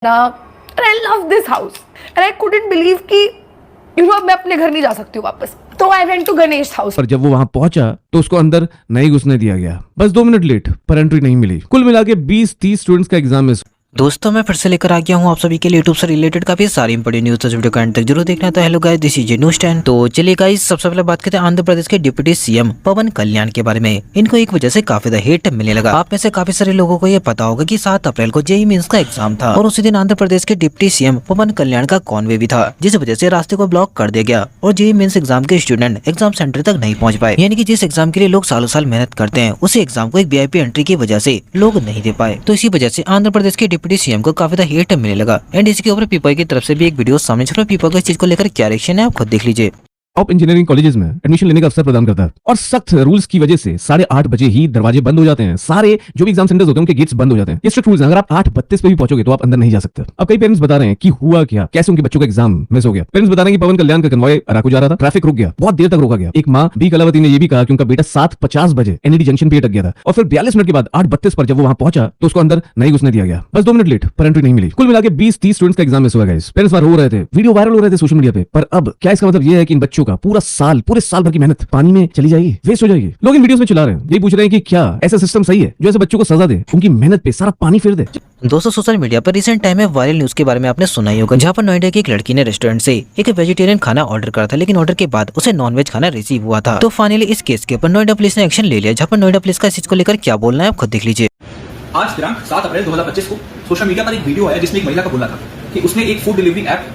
and I love this house and I couldn't believe कि अब मैं अपने घर नहीं जा सकती हूँ वापस। तो I went to Ganesh house. पर जब वो वहां पहुंचा तो उसको अंदर नहीं घुसने दिया गया, बस 2 मिनट लेट पर एंट्री नहीं मिली। कुल मिला के 20-30 स्टूडेंट्स का एग्जाम है। दोस्तों मैं फिर से लेकर आ गया हूँ आप सभी के लिए यूट्यूब से रिलेटेड काफी सारी इंपॉर्टेंट न्यूज, तो वीडियो का एंड तक जरूर देखना। तो hello guys, this is news 10। तो चलिए गाइस, सबसे पहले बात करते हैं आंध्र प्रदेश के डिप्टी सीएम पवन कल्याण के बारे में। इनको एक वजह से काफी ज्यादा हेट मिलने लगा। आप में से काफी सारे लोगों को ये पता होगा कि 7 अप्रैल को जेईई मेंस का एग्जाम था और उसी दिन आंध्र प्रदेश के डिप्टी सीएम पवन कल्याण का कॉन्वे भी था, जिस वजह से रास्ते को ब्लॉक कर दिया गया और जेईई मेंस एग्जाम के स्टूडेंट एग्जाम सेंटर तक नहीं पहुंच पाए। यानी कि जिस एग्जाम के लिए लोग सालों साल मेहनत करते हैं, उसी एग्जाम को एक वीआईपी एंट्री की वजह से लोग नहीं दे पाए। तो इसी वजह से आंध्र प्रदेश के डिप्टी सीएम को काफी हेट मिलने लगा। एंड इसके ऊपर पीपल की तरफ से भी एक वीडियो सामने चल रहा है। पीपल को इस चीज को लेकर क्या रिएक्शन है आप खुद देख लीजिए। टॉप इंजीनियरिंग कॉलेजेस में एडमिशन लेने का अवसर प्रदान करता है और सख्त रूल्स की वजह से 8:30 बजे ही दरवाजे बंद हो जाते हैं। सारे जो भी एग्जाम सेंटर्स होते हैं उनके गेट्स बंद हो जाते हैं। ये स्ट्रिक्ट रूल्स हैं। अगर आप 8:32 पे भी पहुंचोगे तो आप अंदर नहीं जा सकते। अब कई पेरेंट्स बता रहे हैं कि हुआ क्या, कैसे उनके बच्चों का एग्जाम मिस हो गया। पेरेंट्स बता रहे हैं कि पवन कल्याण का कन्वॉय अराकू जा रहा था, ट्रैफिक रुक गया, बहुत देर तक रोका गया। एक माँ बी कलावती ने यह भी कहा कि उनका बेटा 7:50 बजे एनईडी जंक्शन पे अटक गया था और फिर 42 मिनट के बाद 8:32 पर जब वो वहां पहुंचा तो उसको अंदर नहीं घुसने दिया गया, बस 2 मिनट लेट पर एंट्री नहीं मिली। कुल मिला के 20-30 स्टूडेंट्स का एग्जाम मिस हुआ। पेरेंट्स रो रहे थे, वीडियो वायरल हो रहे थे सोशल मीडिया पे। पर अब क्या इसका मतलब ये है कि इन बच्चों का पूरे साल भर की मेहनत पानी में चली जाएगी, वेस्ट हो जाएगी? लोग इन वीडियोस में चिल्ला रहे हैं, यही पूछ रहे हैं कि क्या ऐसा सिस्टम सही है जो ऐसे बच्चों को सजा दे, उनकी मेहनत पे सारा पानी फेर दे। दोस्तों सोशल मीडिया पर रिसेंट टाइम में वायरल न्यूज के बारे में आपने सुना ही होगा, जहाँ पर नोएडा की एक लड़की ने रेस्टोरेंट से एक वेजिटेरियन खाना ऑर्डर करा था, लेकिन ऑर्डर के बाद उसे नॉनवेज खाना रिसीव हुआ था। तो फाइनली इस केस के ऊपर नोएडा पुलिस ने एक्शन ले लिया, जहाँ पर नोएडा पुलिस का इस चीज को लेकर क्या बोलना है आप खुद देख लीजिए। आज दिनांक 7 अप्रैल 2025 को सोशल मीडिया पर एक वीडियो आया जिसमें एक महिला का बोलना था कि उसने एक फूड डिलीवरी ऐप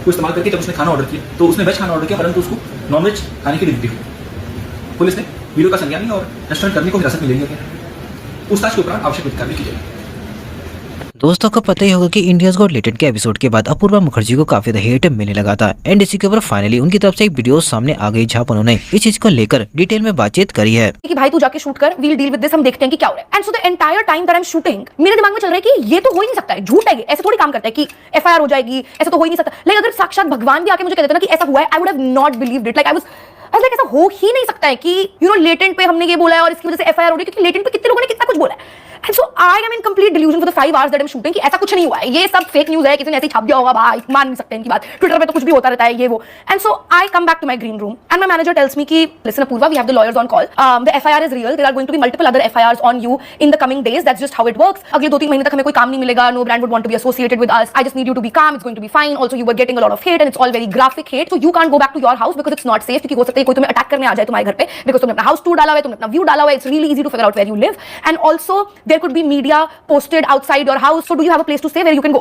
को इस्तेमाल करके जब उसने खाना ऑर्डर किया तो उसने वेज खाना ऑर्डर किया, परंतु उसको नॉनवेज खाने की डिलीवरी हुई। पुलिस ने वीडियो का संज्ञान लिया और रेस्टोरेंट कर्मी को हिरासत में ले लिया गया। पूछताछ के उपरांत आवश्यक कार्रवाई की जाएगी। दोस्तों को पता ही होगा कि इंडियाज गॉट टैलेंट के एपिसोड के बाद अपूर्वा मुखर्जी को काफी हेट मिलने लगा था। एंड इसी के ऊपर फाइनली उनकी तरफ से एक वीडियो सामने आ गई, जहाँ पर उन्होंने इस चीज को लेकर डिटेल में बातचीत करी है कि भाई तू जाके शूट कर, वील डील विद दिस, हम देखते हैं कि क्या हो रहा है। And so the entire time that I am shooting मेरे दिमाग में चल रहा है कि ये तो हो ही नहीं सकता है, झूठ है, ऐसे थोड़ी काम करता है कि एफआईआर हो जाएगी, ऐसा तो हो ही नहीं सकता। लाइक अगर साक्षात भगवान भी आके मुझे कह देता ना कि ऐसा हुआ है, I would have not believed it. Like I was ऐसा हो ही नहीं सकता है कि लेटेंट पे हमने ये बोला है और इसकी वजह से एफआईआर हो रही है, क्योंकि लेटेंट पे कितने लोगों ने कितना कुछ बोला है। And so I am in complete delusion for the 5 hours that I am shooting कि ऐसा कुछ नहीं हुआ है, ये सब फेक न्यूज़ है, किसी ने ऐसे ही छाप दिया होगा, भाई मान नहीं सकते इनकी बात। ट्विटर पे तो कुछ भी होता रहता है ये वो। And so I come back to my green room and my manager tells me कि listen Apoorva, we have the lawyers on call, the FIR is real, there are going to be multiple other FIRs on you in the coming days, that's just how it works. अगले 2-3 महीने तक हमें कोई काम नहीं मिलेगा, no brand would want to be associated with us, I just need you to be calm, it's going to be fine. Also you were getting a lot of hate and it's all very graphic hate, so you can't go back to your house because it's not safe, क्योंकि हो सकता है कोई तुम्हें attack करने आ जाए तुम्हारे घर पे, बिकॉज़ तुमने अपना हाउस टूर डाला हुआ है, तुमने अपना व्यू डाला हुआ है, it's really easy to figure out where you live and also there could be media posted outside your house, so do you have a place to stay where you can go?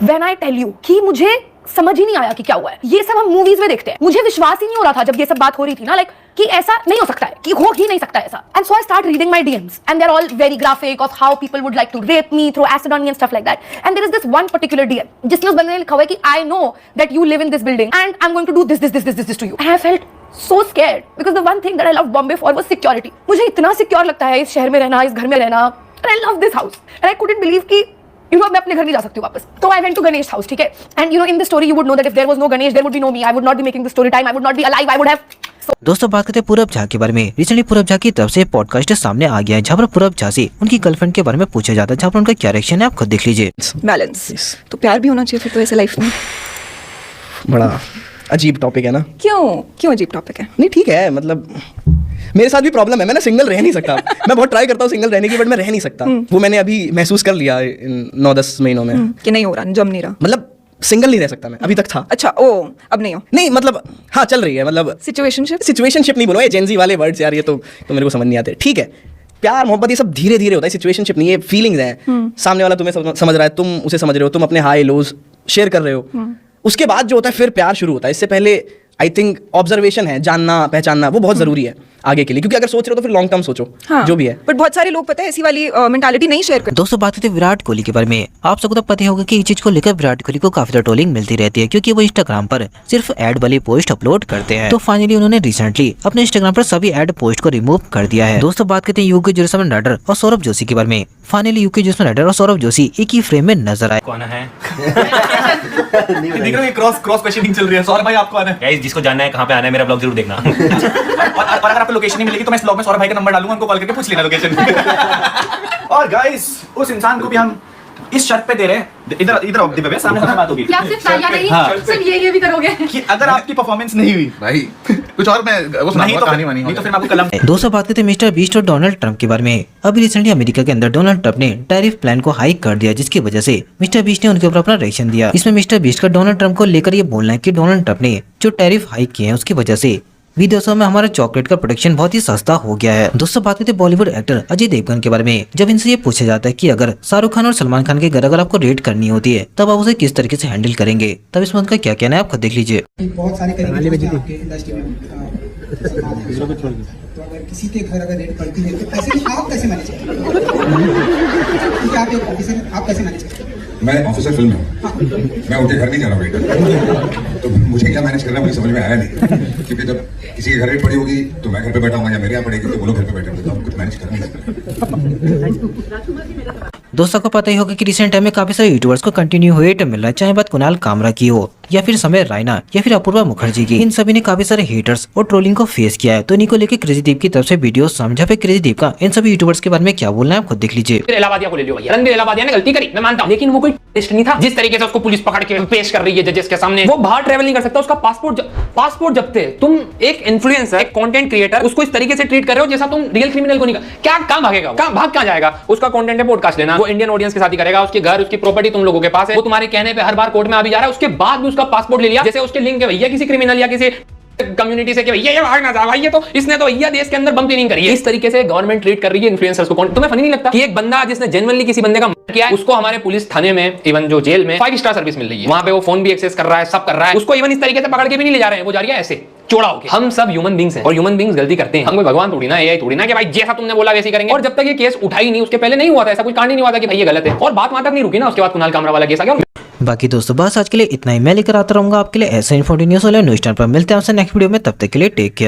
When I tell you कि मुझे समझ ही नहीं आया कि क्या हुआ है, ये सब हम मूवीज में देखते हैं, मुझे विश्वास ही नहीं हो रहा था जब ये सब बात हो रही थी ना, लाइक कि ऐसा नहीं हो सकता है, कि हो ही नहीं सकता ऐसा। And so I start reading my DMs and they're all very graphic of how people would like to rape me, throw acid on me and stuff like that. And there is this one particular DM जिसमें उस बंदे ने लिखा हुआ है कि I know that you live in this building and I'm going to do this to you. And I felt so scared because the one thing that I loved Bombay for was security. मुझे इतना secure लगता है इस शहर में रहना, इस घर में रहना, and I love this house and I couldn't believe कि मैं अपने घर नहीं जा सकती हूँ वापस। तो I went to Ganesh house, ठीक है। And in the story you would know that if there was no Ganesh there would be no me, I would not be making the story time, I would not be alive, I would have दोस्तों बात करते हैं पूरब झा के बारे में। Recently पूरब झा की तरफ से पॉडकास्ट सामने आ गया है, जहाँ पर पूरब झा से उनकी गर्लफ्रेंड के बारे में पूछा जाता है, जहाँ पर उनका क्या रिएक्शन है आप खुद देख लीजिए। बैलेंस तो प्यार भी होना चाहिए फिर तो ऐसे लाइफ में। बड़ा अजीब टॉपिक है ना। क्यों अजीब टॉपिक है? नहीं ठीक है, मतलब मेरे साथ भी प्रॉब्लम है, मैं ना सिंगल रह नहीं सकता। मैं बहुत ट्राई करता हूँ सिंगल रहने की, बट मैं रह नहीं सकता। वो मैंने अभी महसूस कर लिया इन 9-10 महीनों में कि नहीं हो रहा, जम नहीं रहा, मतलब सिंगल नहीं रह सकता मैं। अभी तक था। अच्छा अब नहीं हो? नहीं मतलब हाँ चल रही है, मतलब सिचुएशनशिप नहीं बोलो, ये जेंजी वाले वर्ड्स यार, ये तो मेरे को समझ नहीं आते। ठीक है, प्यार मोहब्बत ये सब धीरे धीरे होता है, सिचुएशनशिप नहीं, ये फीलिंग्स हैं। सामने वाला तुम्हें समझ रहा है, तुम उसे समझ रहे हो, तुम अपने हाई लोज शेयर कर रहे हो। उसके बाद जो होता है फिर प्यार शुरू होता है। इससे पहले आई थिंक ऑब्जर्वेशन है, जानना पहचानना, वो बहुत जरूरी है आगे के लिए, क्योंकि अगर सोच रहे हो तो फिर लॉन्ग टर्म सोचो। हाँ, जो भी है। बट बहुत सारे लोग पता है ऐसी वाली मेंटालिटी नहीं शेयर करते। दोस्तों बात करते हैं विराट कोहली के बारे में। आप सबको तो पता होगा कि इस चीज को लेकर विराट कोहली को काफी ज्यादा ट्रोलिंग मिलती रहती है, क्योंकि वो इंस्टाग्राम पर सिर्फ एड वाली पोस्ट अपलोड करते हैं। तो फाइनली उन्होंने रिसेंटली अपने इंस्टाग्राम पर सभी एड पोस्ट को रिमूव कर दिया है। दोस्तों बात करते हैं यूके जुस्मान राइडर और सौरभ जोशी के बारे में। फाइनली यूके जुस्मान राइडर और सौरभ जोशी एक ही फ्रेम में नजर आए। कौन है? देख रहे हो क्रॉस क्वेश्चनिंग चल रही है। सौरभ भाई आपको आना है? गाइस जिसको जानना है कहाँ पे आना है मेरा ब्लॉग जरूर देखना। और अगर आपको लोकेशन नहीं मिलेगी तो मैं इस ब्लॉग में सौरभ भाई का नंबर डालूंगा, उनको कॉल करके पूछ लेना लोकेशन। और गाइस उस इंसान को भी हम इस शर्त पे दे रहे हैं, इधर इधर दिव्य भैया सामने सामने बात होगी क्या सिर्फ तालियां नहीं, हाँ। सिर्फ ये भी करोगे? कि अगर आपकी परफॉर्मेंस नहीं हुई भाई कुछ और मैं वो नहीं सुनाऊंगा तो कहानी वानी नहीं तो फिर मैं आपको कलम दोस्तों बात करते हैं मिस्टर बीस्ट और डोनाल्ड ट्रंप के बारे में। अभी रिसेंटली अमेरिका के अंदर डोनाल्ड ट्रंप ने टैरिफ प्लान को हाइक कर दिया, जिसकी वजह से मिस्टर बीस्ट ने उनके ऊपर अपना रिएक्शन दिया। इसमें मिस्टर बीस्ट का डोनाल्ड ट्रंप को लेकर ये बोलना है कि डोनाल्ड ट्रंप ने जो टैरिफ हाइक किए हैं उसकी वजह से विदेशों में हमारा चॉकलेट का प्रोडक्शन बहुत ही सस्ता हो गया है। दोस्तों बात करते हैं बॉलीवुड एक्टर अजय देवगन के बारे में। जब इनसे ये पूछा जाता है कि अगर शाहरुख खान और सलमान खान के घर अगर आपको रेट करनी होती है तब आप उसे किस तरीके से हैंडल करेंगे, तब इसमें उनका क्या कहना है आप खुद देख लीजिए। बहुत सारे करेंगे आपके इंडस्ट्री में तो अगर किसी के घर अगर रेट पड़ती है तो ऐसे में आप कैसे मैनेज करेंगे? आप एक ऑफिसर हैं, आप कैसे मैनेज करेंगे? मैं ऑफिसर फिल्म में हूँ, मैं उनके घर नहीं जा रहा हूँ, तो मुझे क्या मैनेज करना है मुझे समझ में आया नहीं, क्योंकि जब किसी के घर रेट पड़ी होगी तो मैं घर पे बैठा हूँ या मेरे यहाँ पड़ेगी तो वो लोग घर पे बैठे होंगे, तो हम कुछ मैनेज कर नहीं सकते। दोस्तों को पता ही होगा कि रिसेंट टाइम में काफी सारे यूट्यूबर्स को कंटिन्यू हेट मिल रहा है, चाहे बात कुणाल कामरा की हो या फिर समय रायना या फिर अपूर्वा मुखर्जी की। इन सभी ने काफी सारे हेटर्स और ट्रोलिंग को फेस किया है। तो इन्हीं को लेकर क्रेजीदीप की तरफ से वीडियो समझा पे क्रेजीदीप का इन सभी यूट्यूबर्स के बारे में क्या बोलना है आप खुद देख लीजिए। इलाहाबादिया को ले लियो भैया, रणबीर इलाहाबादिया ने गलती करी, मैं मानता हूं, लेकिन वो कोई टेस्ट नहीं था। जिस तरीके से उसको पुलिस पकड़ के पेश कर रही है जजेस के सामने, वो बाहर ट्रैवल नहीं कर सकता, उसका पासपोर्ट जब्त है। तुम एक इन्फ्लुएंसर, एक कंटेंट क्रिएटर, उसको इस तरीके से ट्रीट कर रहे हो जैसा तुम रियल क्रिमिनल को नहीं कर। क्या कहां भागेगा, कहां भाग कहां जाएगा? उसका कंटेंट है पॉडकास्ट लेना, वो इंडियन ऑडियंस के साथ ही करेगा, उसके घर उसकी प्रॉपर्टी तुम लोगों के पास है, वो तुम्हारे कहने पे हर बार कोर्ट में आ भी जा रहा है, उसके बाद भी उसका पासपोर्ट ले लिया जैसे उसके लिंक है भैया किसी क्रिमिनल या किसी कम्युनिटी से कि भैया ये भाग ना जा भाई, ये तो इसने तो भैया देश के अंदर बम नहीं करी है। इस तरीके से गवर्नमेंट ट्रीट कर रही है इन्फ्लुएंसर्स को। तुम्हें फनी नहीं लगता कि एक बंदा जिसने जेन्युइनली किसी बंदे का मर्डर किया है उसको हमारे पुलिस थाने में, इवन जो जेल में 5 स्टार सर्विस मिल रही है, वहां पे वो फोन भी एक्सेस कर रहा है, सब कर रहा है, उसको इवन इस तरीके से पकड़ के भी नहीं ले जा रहे हैं, वो जा रही है ऐसे चौड़ा होके। हम सब ह्यूमन बींग्स हैं और ह्यूमन बींग्स गलती करते हैं, हम कोई भगवान थोड़ी ना, एआई थोड़ी ना कि भाई जैसा तुमने बोला वैसे ही करेंगे। और जब तक ये केस उठा ही नहीं, उसके पहले नहीं हुआ था, ऐसा कोई कांड ही नहीं हुआ था कि भाई ये गलत है, और बात वहां तक नहीं रुकी ना, उसके बाद कुणाल कामरा वाला केस आ गया। बाकी दोस्तों बस आज के लिए इतना ही, मैं लेकर आता रहूंगा आपके लिए ऐसे इन्फॉर्मेटिव न्यूज़ वाले न्यूज़ चैनल पर। मिलते हैं आपसे नेक्स्ट वीडियो में, तब तक के लिए टेक केयर।